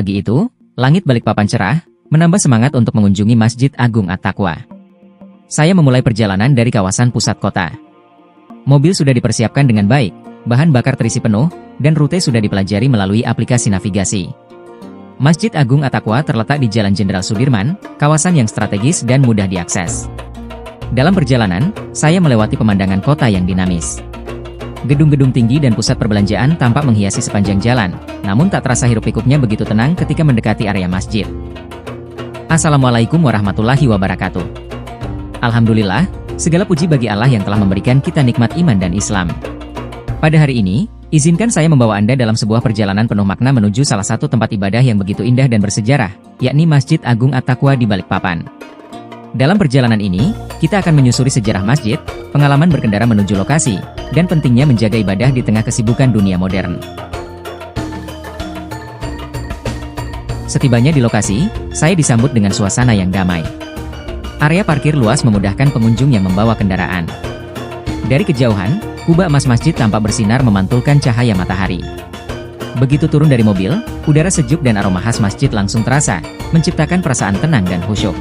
Pagi itu, langit Balikpapan cerah, menambah semangat untuk mengunjungi Masjid Agung At-Taqwa. Saya memulai perjalanan dari kawasan pusat kota. Mobil sudah dipersiapkan dengan baik, bahan bakar terisi penuh, dan rute sudah dipelajari melalui aplikasi navigasi. Masjid Agung At-Taqwa terletak di Jalan Jenderal Sudirman, kawasan yang strategis dan mudah diakses. Dalam perjalanan, saya melewati pemandangan kota yang dinamis. Gedung-gedung tinggi dan pusat perbelanjaan tampak menghiasi sepanjang jalan, namun tak terasa hiruk-pikuknya begitu tenang ketika mendekati area masjid. Assalamualaikum warahmatullahi wabarakatuh. Alhamdulillah, segala puji bagi Allah yang telah memberikan kita nikmat iman dan Islam. Pada hari ini, izinkan saya membawa Anda dalam sebuah perjalanan penuh makna menuju salah satu tempat ibadah yang begitu indah dan bersejarah, yakni Masjid Agung At-Taqwa di Balikpapan. Dalam perjalanan ini, kita akan menyusuri sejarah masjid, pengalaman berkendara menuju lokasi, dan pentingnya menjaga ibadah di tengah kesibukan dunia modern. Setibanya di lokasi, saya disambut dengan suasana yang damai. Area parkir luas memudahkan pengunjung yang membawa kendaraan. Dari kejauhan, kubah emas masjid tampak bersinar memantulkan cahaya matahari. Begitu turun dari mobil, udara sejuk dan aroma khas masjid langsung terasa, menciptakan perasaan tenang dan khusyuk.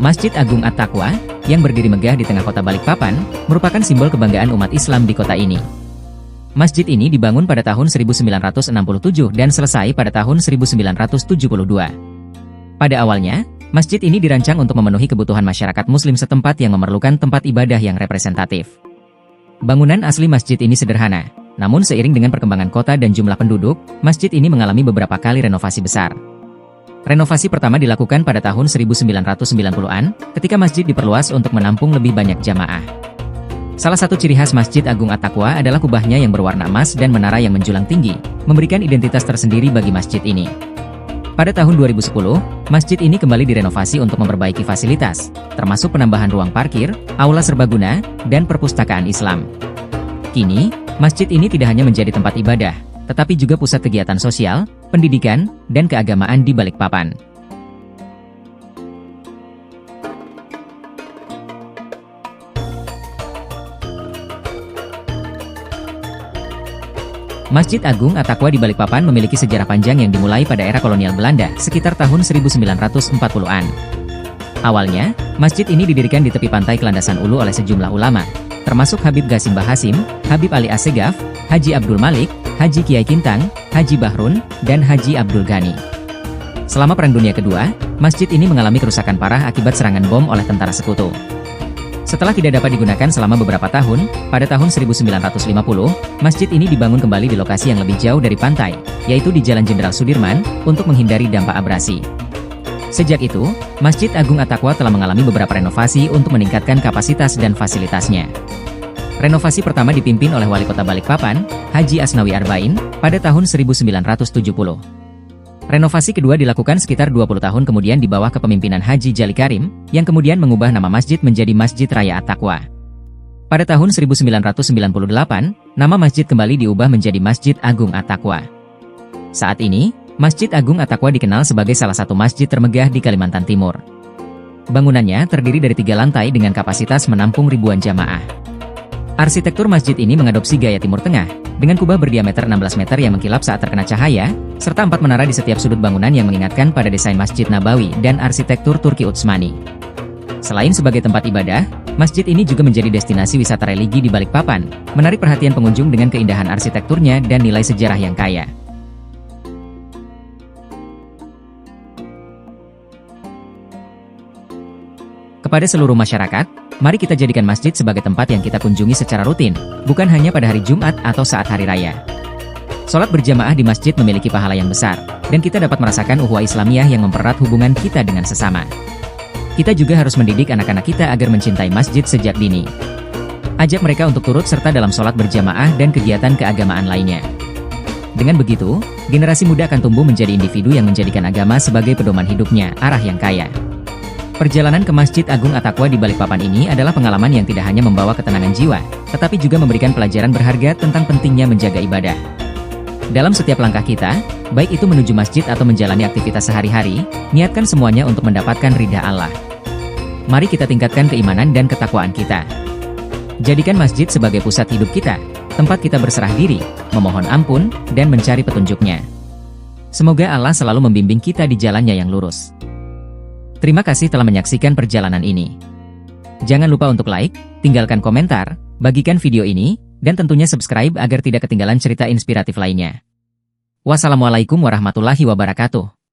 Masjid Agung At-Taqwa, yang berdiri megah di tengah kota Balikpapan, merupakan simbol kebanggaan umat Islam di kota ini. Masjid ini dibangun pada tahun 1967 dan selesai pada tahun 1972. Pada awalnya, masjid ini dirancang untuk memenuhi kebutuhan masyarakat Muslim setempat yang memerlukan tempat ibadah yang representatif. Bangunan asli masjid ini sederhana, namun seiring dengan perkembangan kota dan jumlah penduduk, masjid ini mengalami beberapa kali renovasi besar. Renovasi pertama dilakukan pada tahun 1990-an, ketika masjid diperluas untuk menampung lebih banyak jamaah. Salah satu ciri khas Masjid Agung At-Taqwa adalah kubahnya yang berwarna emas dan menara yang menjulang tinggi, memberikan identitas tersendiri bagi masjid ini. Pada tahun 2010, masjid ini kembali direnovasi untuk memperbaiki fasilitas, termasuk penambahan ruang parkir, aula serbaguna, dan perpustakaan Islam. Kini, masjid ini tidak hanya menjadi tempat ibadah, tetapi juga pusat kegiatan sosial, pendidikan, dan keagamaan di Balikpapan. Masjid Agung At-Taqwa di Balikpapan memiliki sejarah panjang yang dimulai pada era kolonial Belanda sekitar tahun 1940-an. Awalnya, masjid ini didirikan di tepi pantai Kelandasan Ulu oleh sejumlah ulama, termasuk Habib Qasim Bahasim, Habib Ali Assegaf, Haji Abdul Malik, Haji Kiai Kintang, Haji Bahrun, dan Haji Abdul Ghani. Selama Perang Dunia Kedua, masjid ini mengalami kerusakan parah akibat serangan bom oleh tentara sekutu. Setelah tidak dapat digunakan selama beberapa tahun, pada tahun 1950, masjid ini dibangun kembali di lokasi yang lebih jauh dari pantai, yaitu di Jalan Jenderal Sudirman, untuk menghindari dampak abrasi. Sejak itu, Masjid Agung At-Taqwa telah mengalami beberapa renovasi untuk meningkatkan kapasitas dan fasilitasnya. Renovasi pertama dipimpin oleh Wali Kota Balikpapan, Haji Asnawi Arba'in, pada tahun 1970. Renovasi kedua dilakukan sekitar 20 tahun kemudian di bawah kepemimpinan Haji Jali Karim, yang kemudian mengubah nama masjid menjadi Masjid Raya At-Taqwa. Pada tahun 1998, nama masjid kembali diubah menjadi Masjid Agung At-Taqwa. Saat ini, Masjid Agung At-Taqwa dikenal sebagai salah satu masjid termegah di Kalimantan Timur. Bangunannya terdiri dari 3 lantai dengan kapasitas menampung ribuan jamaah. Arsitektur masjid ini mengadopsi gaya Timur Tengah, dengan kubah berdiameter 16 meter yang mengkilap saat terkena cahaya, serta 4 menara di setiap sudut bangunan yang mengingatkan pada desain Masjid Nabawi dan arsitektur Turki Utsmani. Selain sebagai tempat ibadah, masjid ini juga menjadi destinasi wisata religi di Balikpapan, menarik perhatian pengunjung dengan keindahan arsitekturnya dan nilai sejarah yang kaya. Kepada seluruh masyarakat, mari kita jadikan masjid sebagai tempat yang kita kunjungi secara rutin, bukan hanya pada hari Jumat atau saat hari raya. Sholat berjamaah di masjid memiliki pahala yang besar, dan kita dapat merasakan ukhuwah Islamiyah yang mempererat hubungan kita dengan sesama. Kita juga harus mendidik anak-anak kita agar mencintai masjid sejak dini. Ajak mereka untuk turut serta dalam sholat berjamaah dan kegiatan keagamaan lainnya. Dengan begitu, generasi muda akan tumbuh menjadi individu yang menjadikan agama sebagai pedoman hidupnya, arah yang kaya. Perjalanan ke Masjid Agung At-Taqwa di Balikpapan ini adalah pengalaman yang tidak hanya membawa ketenangan jiwa, tetapi juga memberikan pelajaran berharga tentang pentingnya menjaga ibadah. Dalam setiap langkah kita, baik itu menuju masjid atau menjalani aktivitas sehari-hari, niatkan semuanya untuk mendapatkan ridha Allah. Mari kita tingkatkan keimanan dan ketakwaan kita. Jadikan masjid sebagai pusat hidup kita, tempat kita berserah diri, memohon ampun, dan mencari petunjuknya. Semoga Allah selalu membimbing kita di jalannya yang lurus. Terima kasih telah menyaksikan perjalanan ini. Jangan lupa untuk like, tinggalkan komentar, bagikan video ini, dan tentunya subscribe agar tidak ketinggalan cerita inspiratif lainnya. Wassalamualaikum warahmatullahi wabarakatuh.